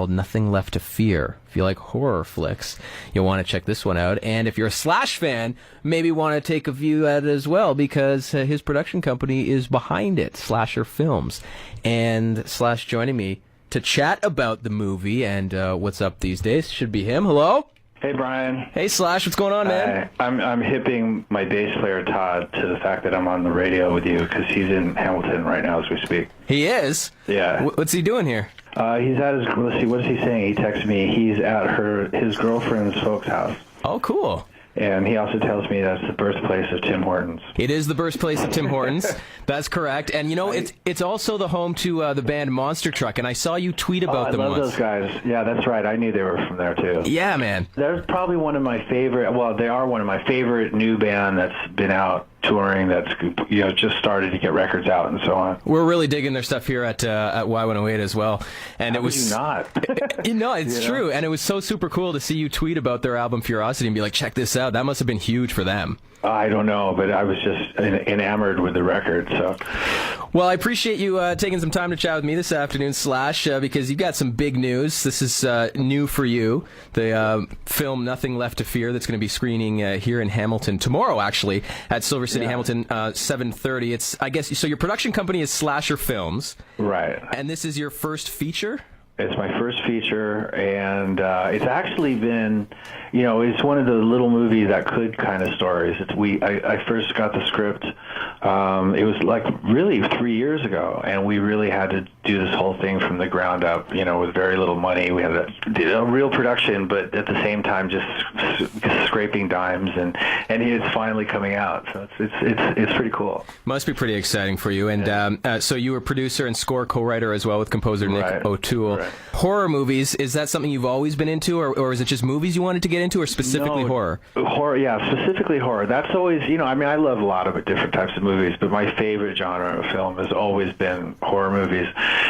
called Nothing Left to Fear. If you like horror flicks, you'll want to check this one out. And if you're a Slash fan, maybe want to take a view at it as well, because his production company is behind it, Slasher Films. And Slash joining me to chat about the movie and what's up these days should be him. Hello? Hey, Brian. Hey, Slash. What's going on, man? I'm hipping my bass player, Todd, to the fact that I'm on the radio with you, because he's in Hamilton right now as we speak. He is? Yeah. What's he doing here? He's at his, let's see, what is he saying? He texted me. He's at his girlfriend's folks' house. Oh, cool. And he also tells me that's the birthplace of Tim Hortons. It is the birthplace of Tim Hortons. That's correct. And, you know, it's also the home to the band Monster Truck, and I saw you tweet about them once. I love those guys. Yeah, that's right. I knew they were from there, too. Yeah, man. They're probably one of my favorite, well, they are one of my favorite new band that's been out touring, that's, you know, just started to get records out and so on. We're really digging their stuff here at Y108 as well. And How it was could you not? You know, it's true. And it was so super cool to see you tweet about their album Furosity and be like, check this out. That must have been huge for them. I don't know, but I was just enamored with the record. So, well, I appreciate you taking some time to chat with me this afternoon, Slash, because you've got some big news. This is new for you. The film Nothing Left to Fear that's going to be screening here in Hamilton tomorrow, actually, at Silver City, Hamilton, 7:30. It's, I guess, so your production company is Slasher Films, right? And this is your first feature. It's my first feature, and it's actually been, you know, it's one of the little movie that could kind of stories. I first got the script, it was like really 3 years ago, and we really had to do this whole thing from the ground up, you know, with very little money. We had a real production, but at the same time just scraping dimes, and it's finally coming out, so it's pretty cool. Must be pretty exciting for you. And so you were producer and score co-writer as well with composer Nick O'Toole. Right. Horror movies, is that something you've always been into, or is it just movies you wanted to get into, or specifically horror? Horror, yeah, specifically horror. That's always, you know, I mean, I love a lot of different types of movies, but my favorite genre of film has always been horror movies.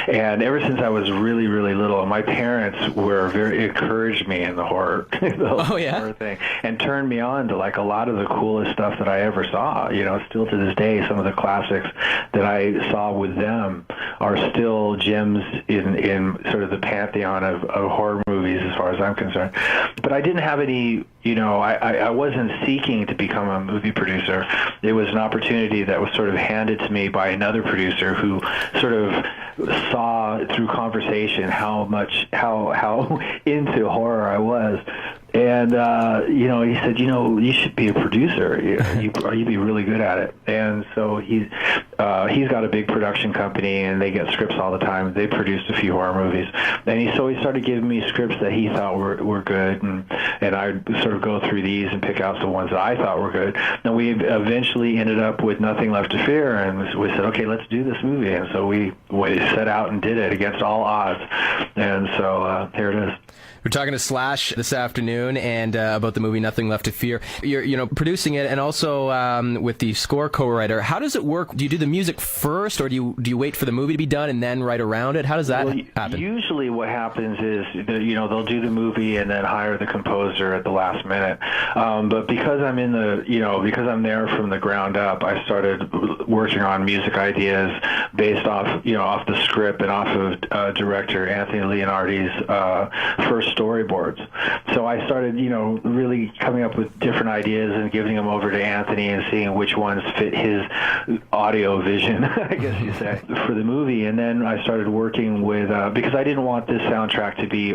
And ever since I was really, really little, my parents encouraged me in the horror, horror thing, and turned me on to like a lot of the coolest stuff that I ever saw. You know, still to this day, some of the classics that I saw with them are still gems in sort of the pantheon of horror movies as far as I'm concerned. But I didn't have any, you know, I wasn't seeking to become a movie producer. It was an opportunity that was sort of handed to me by another producer who sort of saw through conversation how into horror I was. And, you know, he said, you know, you should be a producer. You'd be really good at it. And so he's got a big production company, and they get scripts all the time. They produced a few horror movies. And he started giving me scripts that he thought were good, and I'd sort of go through these and pick out the ones that I thought were good. And we eventually ended up with Nothing Left to Fear, and we said, okay, let's do this movie. And so we set out and did it against all odds. And so here it is. We're talking to Slash this afternoon and about the movie Nothing Left to Fear. You're, you know, producing it, and also with the score co-writer. How does it work? Do you do the music first, or do you wait for the movie to be done and then write around it? How does that happen? Usually what happens is, you know, they'll do the movie and then hire the composer at the last minute. But because I'm because I'm there from the ground up, I started working on music ideas based off the script and off of director Anthony Leonardi's first storyboards. So I started, you know, really coming up with different ideas and giving them over to Anthony and seeing which ones fit his audio vision, I guess you say, for the movie. And then I started working with, because I didn't want this soundtrack to be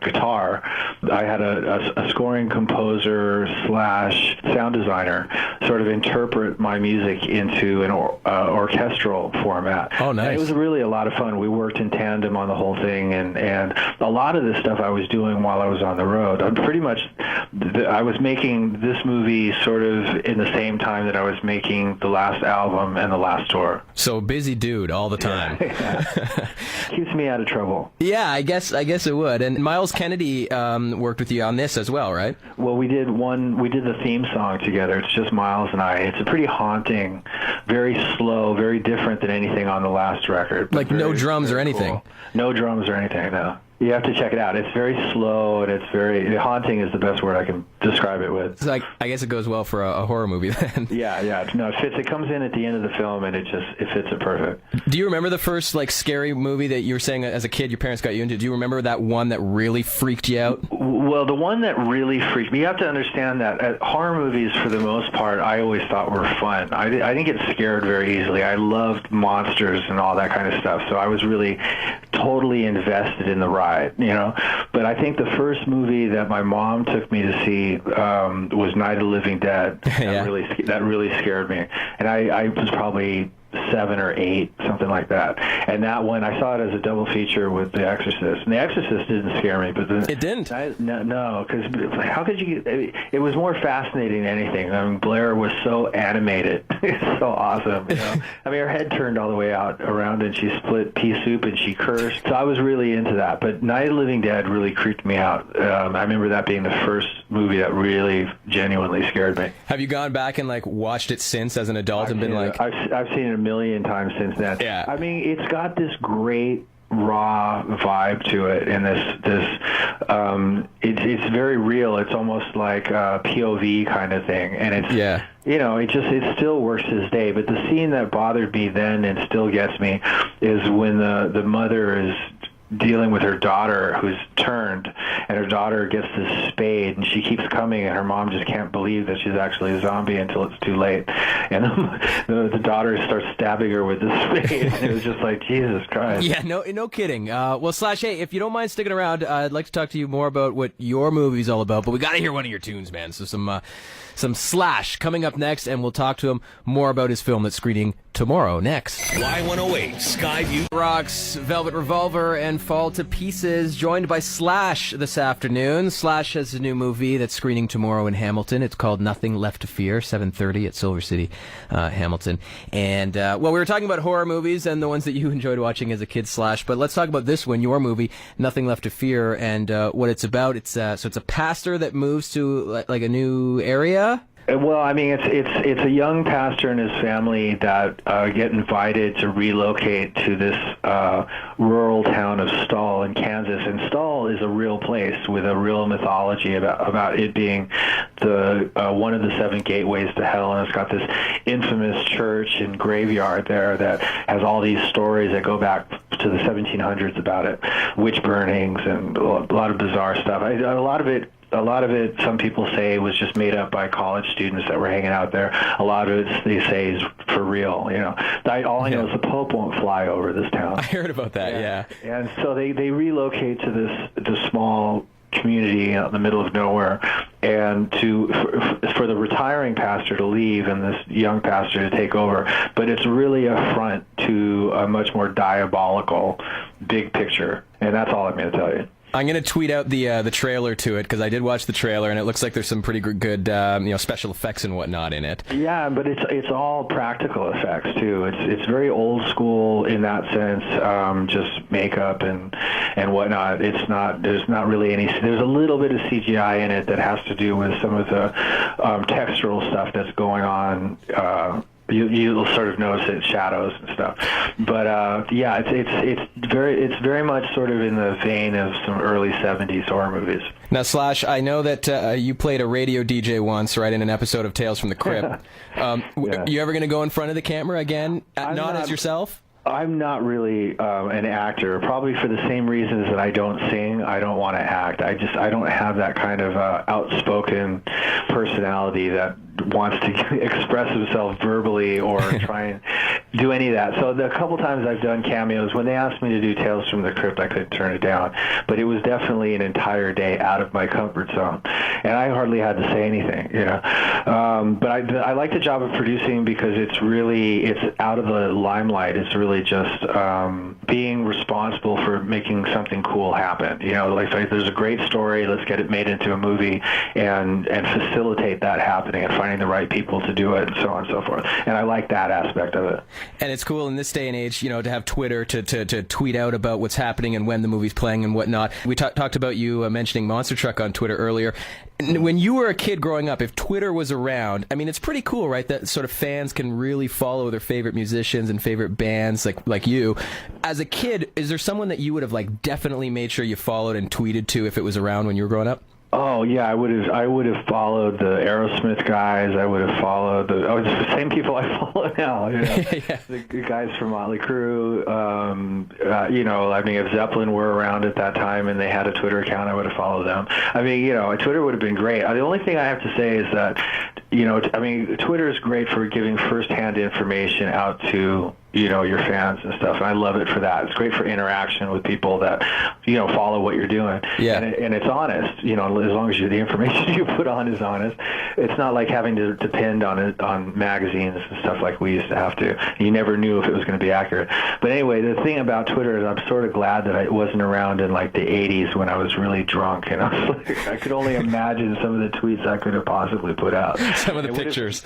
guitar, I had a scoring composer / sound designer sort of interpret my music into an orchestral format. Oh, nice. And it was really a lot of fun. We worked in tandem on the whole thing, and a lot of this stuff I was doing while I was on the road. I was making this movie sort of in the same time that I was making the last album and the last tour. So busy dude all the time. Yeah. Keeps me out of trouble. Yeah, I guess it would. And Miles Kennedy worked with you on this as well, right? Well, we did the theme song together. It's just Miles and I. It's a pretty haunting, very slow, very different than anything on the last record. Like no drums or anything? Cool. No drums or anything, no. You have to check it out. It's very slow, and it's very haunting is the best word I can describe it with. So I guess it goes well for a horror movie then. Yeah. No, it fits. It comes in at the end of the film, and it fits it perfect. Do you remember the first scary movie that you were saying as a kid your parents got you into? Do you remember that one that really freaked you out? Well, the one that really freaked me, you have to understand that horror movies, for the most part, I always thought were fun. I didn't get scared very easily. I loved monsters and all that kind of stuff, so I was really totally invested in the ride, But I think the first movie that my mom took me to see was Night of the Living Dead. Yeah. That really scared me. And I was probably 7 or 8, something like that. And that one, I saw it as a double feature with The Exorcist. And The Exorcist didn't scare me, but it didn't. No, because how could you? It was more fascinating than anything. I mean, Blair was so animated, it's so awesome. I mean, her head turned all the way out around, and she split pea soup, and she cursed. So I was really into that. But Night of the Living Dead really creeped me out. I remember that being the first movie that really genuinely scared me. Have you gone back and watched it since as an adult and been like? I've seen it a million times since then. Yeah. I mean, it's got this great raw vibe to it, and it's very real. It's almost like a POV kind of thing, and it's it still works to this day. But the scene that bothered me then and still gets me is when the mother is dealing with her daughter who's turned, and her daughter gets this spade, and she keeps coming, and her mom just can't believe that she's actually a zombie until it's too late, and the daughter starts stabbing her with this spade, and it was just like, Jesus Christ. Yeah, no kidding. Well, Slash, hey, if you don't mind sticking around, I'd like to talk to you more about what your movie's all about, but we gotta hear one of your tunes, man. So some Slash coming up next, and we'll talk to him more about his film that's screening tomorrow next. Y108 Skyview Rocks, Velvet Revolver, and Fall to Pieces, joined by Slash this afternoon. Slash has a new movie that's screening tomorrow in Hamilton. It's called Nothing Left to Fear, 7:30 at Silver City, Hamilton. And, we were talking about horror movies and the ones that you enjoyed watching as a kid, Slash, but let's talk about this one, your movie, Nothing Left to Fear, and what it's about. It's a pastor that moves to a new area. Well, I mean, it's a young pastor and his family that get invited to relocate to this rural town of Stall in Kansas. And Stall is a real place with a real mythology about it being the one of the 7 gateways to hell. And it's got this infamous church and graveyard there that has all these stories that go back to the 1700s about it, witch burnings and a lot of bizarre stuff. A lot of it, some people say, was just made up by college students that were hanging out there. A lot of it, they say, is for real. All I know is the Pope won't fly over this town. I heard about that. Yeah. And so they relocate to this small community out in the middle of nowhere, and for the retiring pastor to leave and this young pastor to take over. But it's really a front to a much more diabolical big picture, and that's all I'm going to tell you. I'm going to tweet out the trailer to it, because I did watch the trailer, and it looks like there's some pretty good special effects and whatnot in it. Yeah, but it's all practical effects too. It's very old school in that sense, just makeup and whatnot. There's not really any. There's a little bit of CGI in it that has to do with some of the textural stuff that's going on. You'll sort of notice it, shadows and stuff, but it's very much sort of in the vein of some early 70s horror movies. Now, Slash, I know that you played a radio DJ once, right, in an episode of Tales from the Crypt. You ever going to go in front of the camera again, not as yourself? I'm not really an actor, probably for the same reasons that I don't sing. I don't want to act. I don't have that kind of outspoken personality that wants to express himself verbally or try and do any of that. So the couple times I've done cameos, when they asked me to do Tales from the Crypt, I couldn't turn it down. But it was definitely an entire day out of my comfort zone, and I hardly had to say anything, But I like the job of producing because it's out of the limelight. It's really just being responsible for making something cool happen. Like there's a great story, let's get it made into a movie and facilitate that happening and finding the right people to do it and so on and so forth. And I like that aspect of it. And it's cool in this day and age, to have Twitter to tweet out about what's happening and when the movie's playing and whatnot. We talked about you mentioning Monster Truck on Twitter earlier. when you were a kid growing up, if Twitter was around, I mean, it's pretty cool, right? That sort of fans can really follow their favorite musicians and favorite bands, like you. As a kid, is there someone that you would have like definitely made sure you followed and tweeted to if it was around when you were growing up? Oh yeah, I would have followed the Aerosmith guys. I would have followed the same people I follow now. You know? Yeah. The guys from Motley Crue. You know, I mean, if Zeppelin were around at that time and they had a Twitter account, I would have followed them. I mean, you know, Twitter would have been great. The only thing I have to say is that, you know, I mean, Twitter is great for giving firsthand information out to, you know, your fans and stuff, and I love it for that. It's great for interaction with people that, you know, follow what you're doing. Yeah. And it's honest, you know, as long as the information you put on is honest. It's not like having to depend on it on magazines and stuff like we used to have to. You never knew if it was going to be accurate. But anyway, the thing about Twitter is I'm sort of glad that I wasn't around in like the 80s when I was really drunk, and I was like, I could only imagine some of the tweets I could have possibly put out. Some of the pictures.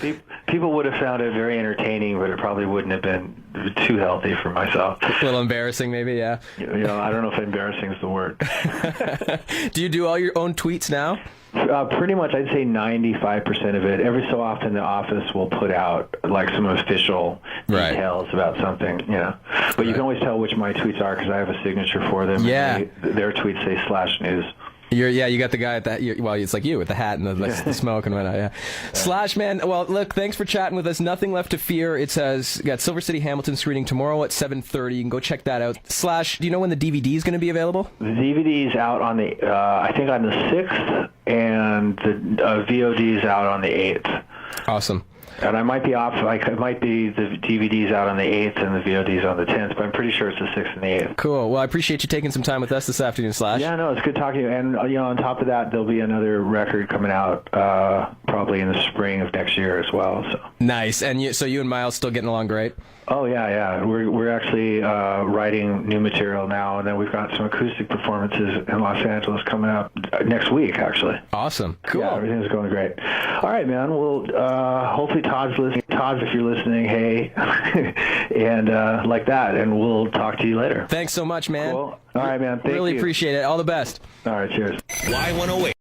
People would have found it very entertaining, but it probably wouldn't have been too healthy for myself. A little embarrassing, maybe, yeah. You know, I don't know if embarrassing is the word. Do you do all your own tweets now? Pretty much, I'd say 95% of it. Every so often, the office will put out like some official details about something, you know. But you can always tell which my tweets are because I have a signature for them. Yeah. And their tweets say /news. You got the guy at that. Well, it's like you with the hat and the smoke and whatnot. Yeah. Slash, man. Well, look, thanks for chatting with us. Nothing Left to Fear. It says got Silver City Hamilton screening tomorrow at 7:30. You can go check that out. Slash, do you know when the DVD is going to be available? The DVD is out on the I think on the 6th, and the VOD is out on the 8th. Awesome. And I might be off, like, it might be the DVD's out on the 8th and the VOD's on the 10th, but I'm pretty sure it's the 6th and the 8th. Cool. Well, I appreciate you taking some time with us this afternoon, Slash. Yeah, no, it's good talking to you. And, you know, on top of that, there'll be another record coming out probably in the spring of next year as well. So Nice. And so you and Miles still getting along great? Oh, yeah. We're actually writing new material now, and then we've got some acoustic performances in Los Angeles coming up next week, actually. Awesome. Cool. Yeah, everything's going great. All right, man. Well, hopefully Todd's listening. Todd, if you're listening, hey. And like that, and we'll talk to you later. Thanks so much, man. Cool. All right, man. Thank you. Really appreciate it. All the best. All right, cheers. Y108.